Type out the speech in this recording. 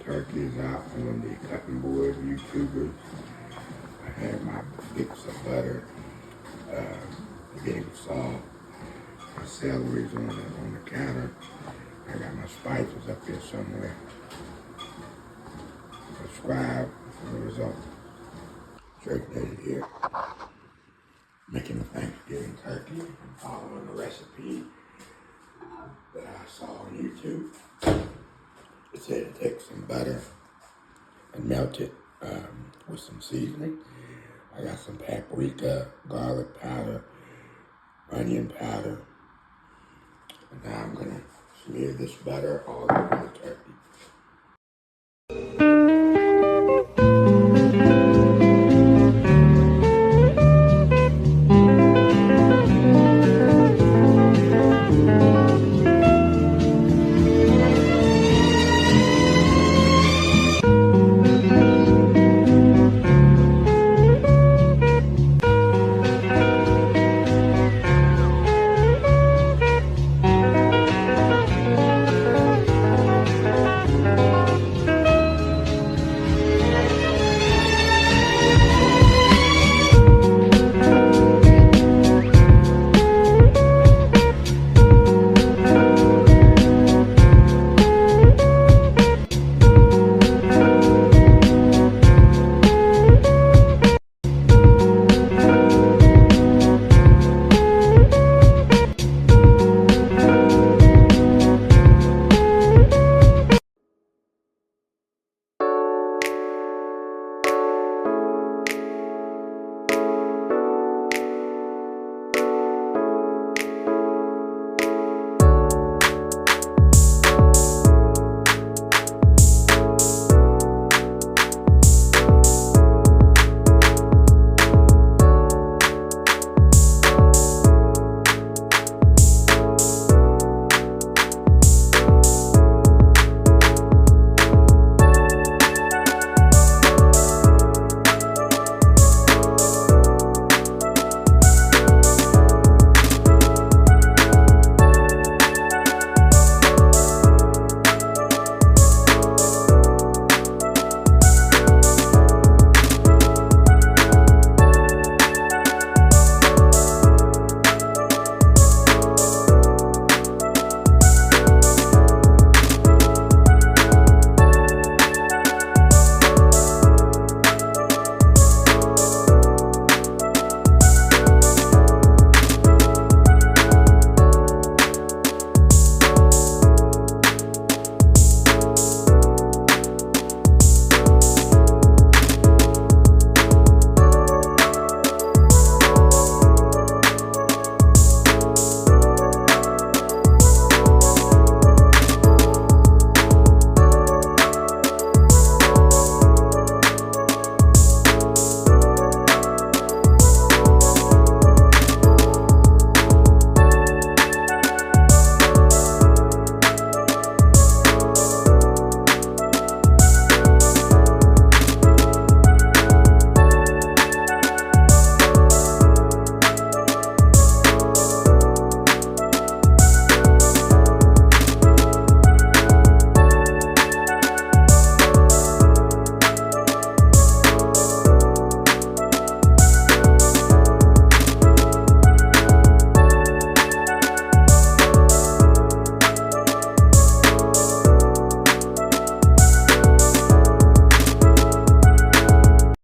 turkeys out on the cutting board, YouTubers. I have my bits of butter, getting soft. My celery's on the counter. I got my spices up here somewhere. Subscribe for the result. Turkey here. Making a Thanksgiving turkey and following the recipe that I saw on YouTube. It said to take some butter and melt it with some seasoning. I got some paprika, garlic powder, onion powder. And now I'm gonna smear this butter all over the